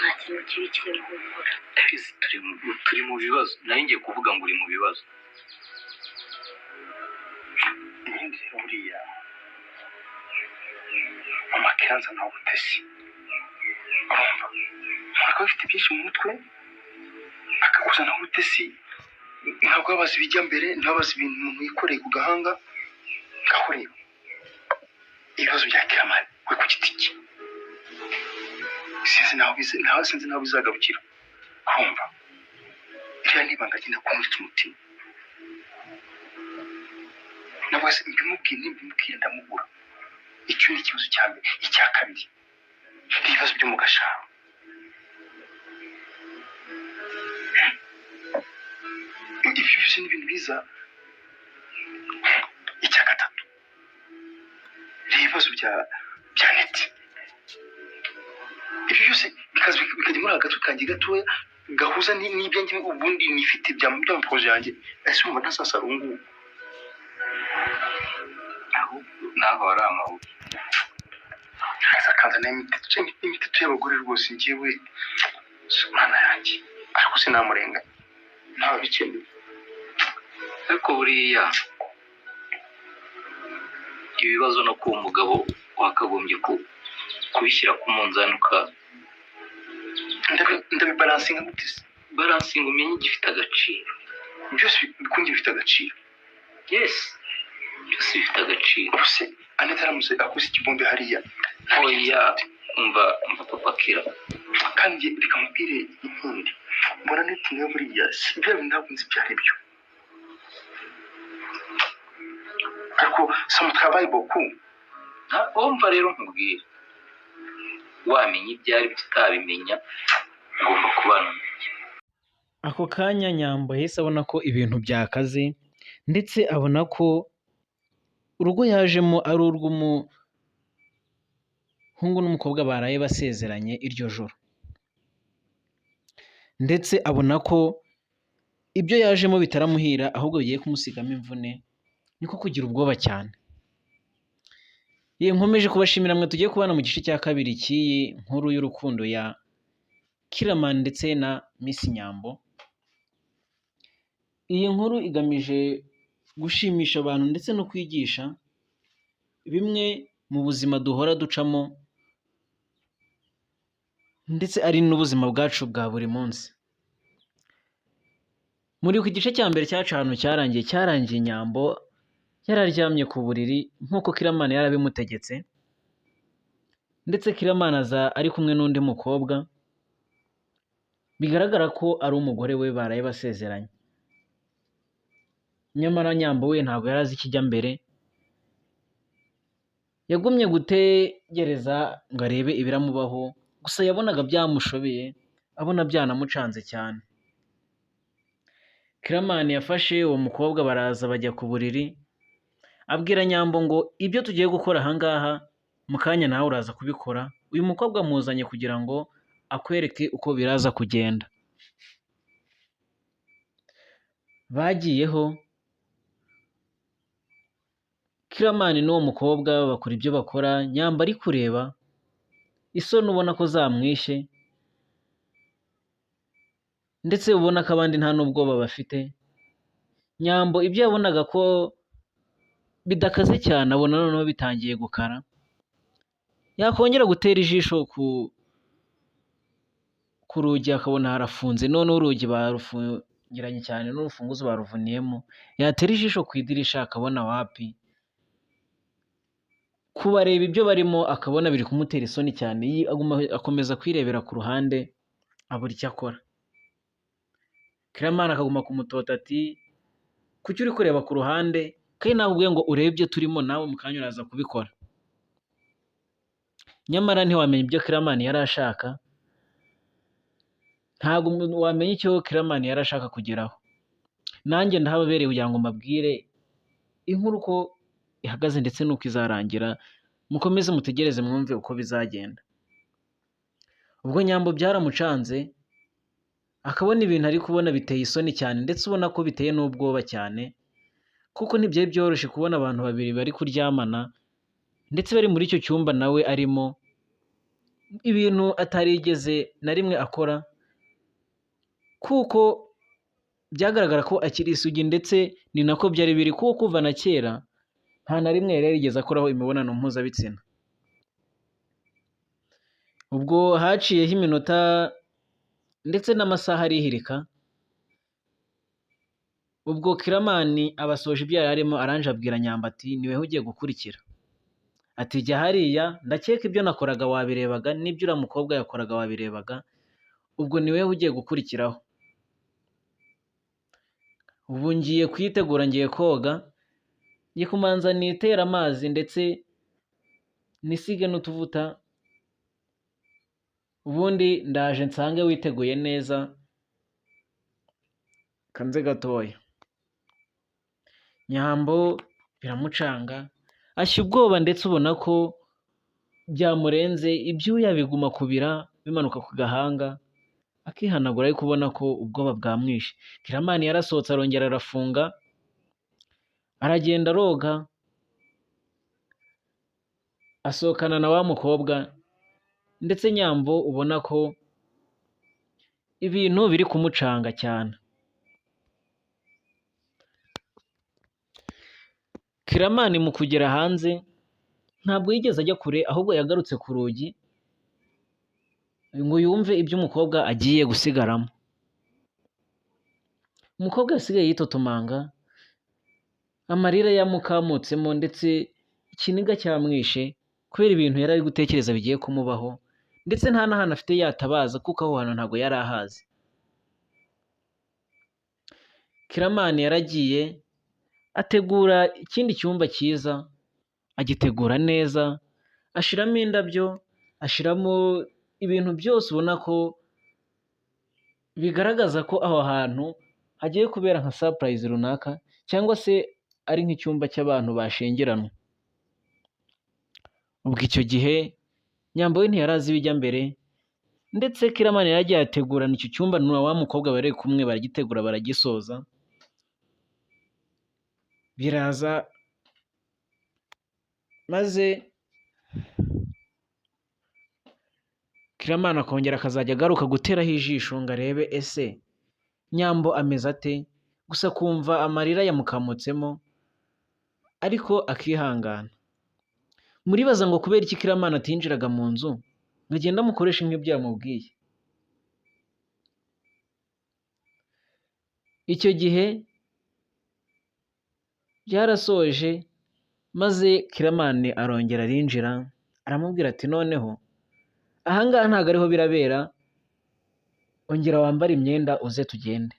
nta kintu kibi kiri mu humura. Ndabizi turi mu bibazo, nayo ngiye kuvuga ngo uri mu bibazo. Ibindi rero buriya mama Kiranza nawe utesi urumva ntabwo bafite byinshi mu mutwe akakuza nawe utesi ntabwo babaza ibijya mbere ntabaza ibintu umuntu yikoreye ku gahanga ngahoreba ibibazo bya Kiramani we ku giti cye sinzi naho bizagarukira kumva iriya nibanga agenda kumwica umutima nabwo se mbimubwira ndamubura icyo ni ikibazo cya mbere. Icya kabiri ibibazo byo mu gasharo ibyo byose ni ibintu biza. Icya gatatu ibibazo bya neti ibyo byose bikajya muri agace kanjye gatoya gahuza n'ibyanjye ubundi nifite bya projet yanjye ese umva ntasasara ubungubu naho ari amabuye akaza n'imiteto y'abagore rwose njyewe mwana yanjye ariko sinamurenga ntawe bikeneye. ariko buriya ibibazo no kuba umugabo wakagombye kubishyira ku munzani ndabibalansinga gute se? balansinga umenye igifite agaciro. byose bikundi bifite agaciro. Yes, byose bifite agaciro. ubuse Aneta aramutse akoze ikibombe hariya oya umva papa Kira kandi bikamubwire inkindi mbona Aneta niyo buriya si bya bintu ntabwo nzi ibyo ari byo ariko ça me travaille beaucoup. Umva rero nkubwire wamenye ibyari tutabimenya ngomba kubana. Ako kanya Nyambo yahise abona ko ibintu byakaze ndetse abona ko urugo yajemo ari urw'umuhungu n'umukobwa baraye basezeranye iryo joro, ndetse abona ko ibyo yajemo bitaramuhira ahubwo bigiye kumusigamo imvune, niko kugira ubwoba cyane. Nkomeje kubashimira mwe tugiye kubana mu gice cya kabiri cy'iyi nkuru y'urukundo ya Kiramani ndetse na Miss Nyambo. Iyi nkuru igamije gushimisha abantu ndetse no kwigisha bimwe mu buzima duhora ducamo ndetse ari n'ubuzima bwacu bwa buri munsi. Muri ku gice cya mbere cyacu ahantu cyarangiye Nyambo yararyamye ku buriri nk'uko Kiramani yarabimutegetse, ndetse Kiramani aza ari kumwe n'undi mukobwa bigaragara ko ari umugore we baraye basezeranye. Nyamara Nyambo we ntabwo yari azi ikijya mbere, yagumye gutegereza ngo arebe ibiramubaho, gusa yabonaga byamushobeye, abona byanamucanze cyane. Kiramani yafashe uwo mukobwa baraza bajya ku buriri, abwira Nyambo ngo ibyo tugiye gukora ahangaha mu kanya nawe uraza kubikora, uyu mukobwa amuzanye kugira ngo akwereke uko biraza kugenda. Bagiyeho Kiramani n'uwo mukobwa bakora ibyo bakora, Nyambo ari kureba isoni ubona ko zamwishe, ndetse ubona ko abandi nta n'ubwoba bafite. Nyambo ibyo yabonaga ko bidakaze cyane abona noneho bitangiye gukara, yakongera gutera ijisho ku rugi akabona harafunze, noneho urugi barufungiranye cyane n'urufunguzo baruvuniyemo, yatera ijisho ku idirisha akabona wapi, kubareba ibyo barimo akabona biri kumutera isoni cyane, akomeza kwirebera ku ruhande abura icyo akora. Kiramani akaguma kumutota ati kuki uri kureba ku ruhande kandi nakubwiye ngo urebe ibyo turimo nawe mu kanya uraza kubikora. Nyamara ntiwamenya ibyo Kiramani yari ashaka, ntabwo wamenya icyo Kiramani yari ashaka kugeraho. Nanjye ndahababereye kugira ngo mbabwire inkuru uko ihagaze ndetse n'uko izarangira, mukomeze mutegereze mwumve uko bizagenda. Ubwo Nyambo byaramucanze, akabona ibintu ari kubona biteye isoni cyane, ndetse ubona ko biteye n'ubwoba cyane, kuko ntibyari byoroshye kubona abantu babiri bari kuryamana ndetse bari muri icyo cyumba nawe arimo, ibintu atarigeze na rimwe akora, kuko byagaragara ko akiri isugi, ndetse ni nako byari biri, kuko kuva na kera nta na rimwe yari yarigeze akoraho imibonano mpuzabitsina. Ubwo haciyeho iminota ndetse n'amasaha arihirika, ubwo Kiramani abasoje ibyo yari arimo, aranje abwira Nyambo ati niweho ugiye gukurikira, ati jya hariya, ndakeka ibyo nakoraga wabirebaga, n'ibyo uriya mukobwa yakoraga wabirebaga, ubwo niweho ugiye gukurikiraho. Ubu ngiye kwitegura, ngiye koga, ngiye kumanza nitere amazi ndetse nisige n'utuvuta, ubundi ndaje nsange witeguye neza, kanze gatoya. Nyambo biramucanga, ashya ubwoba, ndetse ubona ko byamurenze, ibyuya biguma kubira bimanuka ku gahanga, akihanagura ariko ubona ko ubwoba bwamwishe. Kiramani yarasohotse arongera arafunga, aragenda aroga, asohokana na wa mukobwa, ndetse Nyambo ubona ko ibintu biri kumucanga cyane. Kiramani mu kugera hanze ntabwo yigeze ajya kure, ahubwo yagarutse ku rugi ngo yumve ibyo umukobwa agiye gusigaramo. Umukobwa yasigaye yitotomanga, amarira yamukamutsemo, ndetse ikiniga cyamwishe kubera ibintu yari ari gutekereza bigiye kumubaho, ndetse nta n'ahantu afite yatabaza, kuko aho hantu ntabwo yari ahazi. Kiramani yaragiye ategura ikindi cyumba cyiza, agitegura neza, ashiramo indabyo, ashiramo ibintu byose ubona ko bigaragaza ko aho hantu hagiye kubera nka surprise runaka, cyangwa se ari nk'icyumba cy'abantu bashyingiranwa. Ubwo icyo gihe Nyambo we ntiyari azi ibijya mbere, ndetse Kiramani yaragiye ategurana icyo cyumba na wa mukobwa bari kumwe, baragitegura baragisoza, biraza maze Kiramani akongera akazajya agaruka guteraho ijisho ngo arebe ese Nyambo ameze ate, gusa kumva amarira yamukamutsemo, ariko akihangana. Muribaza ngo kubera iki Kiramani atinjiraga mu nzu ngo agende amukoreshe nk'ibyo yamubwiye? Icyo gihe byarasoje, maze Kiramani arongera arinjira, aramubwira ati noneho ahangaha ntabwo ariho birabera, ongera wambare imyenda uze tugende.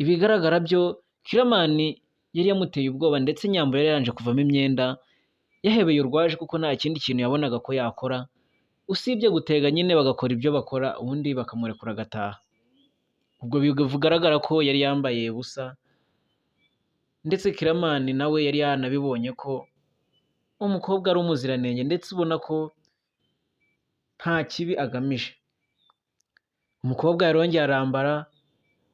Ibigaragara byo Kiramani yari yamuteye ubwoba, ndetse Nyambo yari yaranje kuvamo imyenda, yahebeye urwaje, kuko nta kindi kintu yabonaga ko yakora usibye gutega nyine bagakora ibyo bakora, ubundi bakamurekura agataha. Ubwo bigaragara ko yari yambaye ubusa, ndetse Kiramani nawe yari yanabibonye ko umukobwa ari umuziranenge, ndetse ubona ko nta kibi agamije. Umukobwa yarongeye arambara,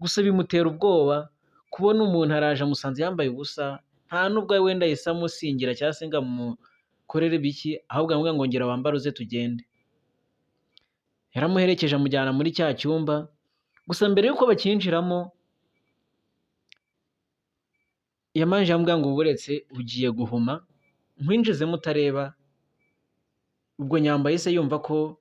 gusa bimutera ubwoba kubona umuntu araje amusanze yambaye ubusa, nta nubwo wenda yahise amusingira cyangwa se ngo amukorere biki, ahubwo aramubwira ngo ngera wambare uze tugende. Yaramuherekeje amujyana muri cya cyumba, gusa mbere y'uko bakinjiramo yamanje amubwira ngo buretse ugiye guhuma, nkwinjizemo utareba. Ubwo Nyambo yahise yumva ko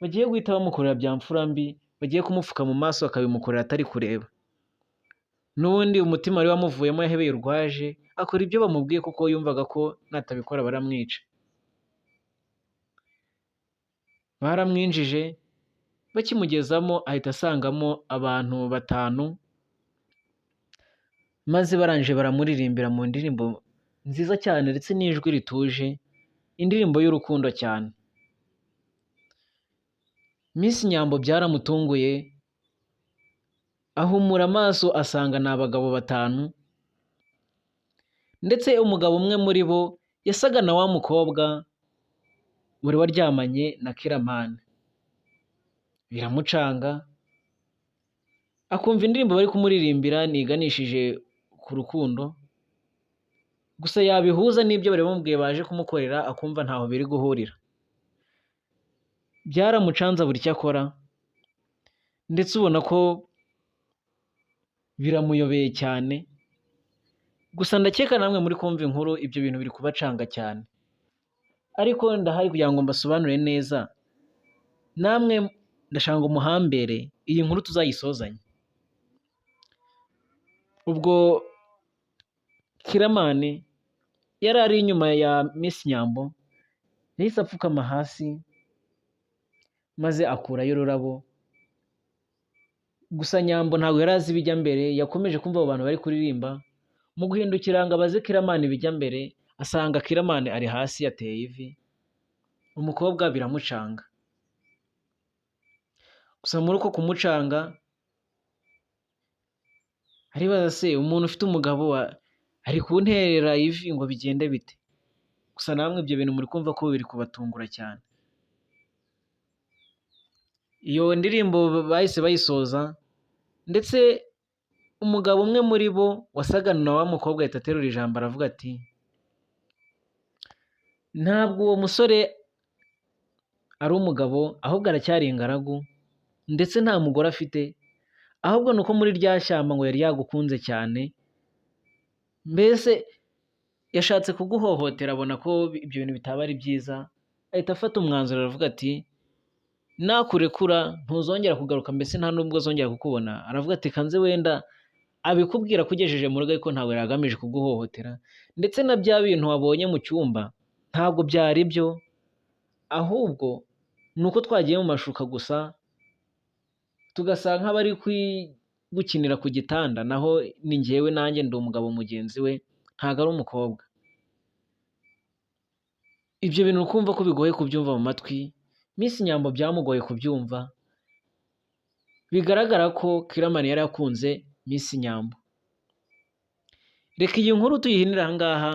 bagiye guhita bamukorera bya mfura mbi, bagiye kumupfuka mu maso akabimukorera atari kureba. N'ubundi umutima wari wamuvuyemo, yahebeye urwaje, akora ibyo bamubwiye kuko yumvaga ko natabikora baramwica. Baramwinjije, bakimugezamo ahita asangamo abantu 5, maze barangije baramuririmbira mu ndirimbo nziza cyane, ndetse n'ijwi rituje, indirimbo y'urukundo cyane. Miss Nyambo byaramutunguye, ahumura amaso asanga ni abagabo 5, ndetse umugabo umwe muri bo yasaga na wa mukobwa wari waryamanye na Kiramani. Biramucanga, akumva indirimbo bari kumuririmbira niganishije ku rukundo, gusa yabihuza n'ibyo bari bamubwiye baje kumukorera, akumva ntaho biri guhurira. byaramucanze buri icyo akora, ndetse ubona ko biramuyobeye cyane. Gusa ndakeka namwe muri kumva inkuru ibyo bintu biri kubacanga cyane, ariko ndahari kugira ngo mbasobanurire neza, namwe ndashaka ngo muhambere iyi nkuru tuzayisozanye. Ubwo Kiramani yari ari inyuma ya Miss Nyambo, yahise apfukama hasi maze akurayo ururabo. Gusa Nyambo ntabwo yari azi ibijya mbere, yakomeje kumva abo bantu bari kuririmba. Mu guhindukira ngo abaze Kiramani ibijya mbere, asanga Kiramani ari hasi yateye ivi. Umukobwa biramucanga. Gusa muri uko kumucanga aribaza, se umuntu ufite umugabo ari kunterera ivi ngo bigende bite? Gusa namwe ibyo bintu muri kumva ko biri kubatungura cyane. Iyo ndirimbo bahise bayisoza, ndetse umugabo umwe muri bo wasaga na wa mukobwa ahita aterura ijambo aravuga ati, ntabwo uwo musore ari umugabo, ahubwo aracyari ingaragu, ndetse nta mugore afite, ahubwo ni uko muri rya shyamba ngo yari yagukunze cyane, mbese yashatse kuguhohotera, abona ko ibyo bintu bitaba ari byiza, ahita afata umwanzuro aravuga ati, nakurekura ntuzongera kugaruka, mbese nta nubwo azongera kukubona. Aravuga ati, kanze wenda abikubwira kugejeje mu rugo, ariko ntabwo yari agamije kuguhohotera, ndetse na bya bintu wabonye mu cyumba ntabwo byari byo, ahubwo ni uko twagiye mu mashuka gusa tugasa nk'abari gukinira ku gitanda, naho ni njyewe nanjye ndi umugabo mugenzi we, ntabwo ari umukobwa. Ibyo bintu ukumva ko bigoye kubyumva mu matwi, Miss Nyambo byamugoye kubyumva. Bigaragara ko Kiramani yari akunze Miss Nyambo. Reka iyi nkuru tuyihinire aha ngaha,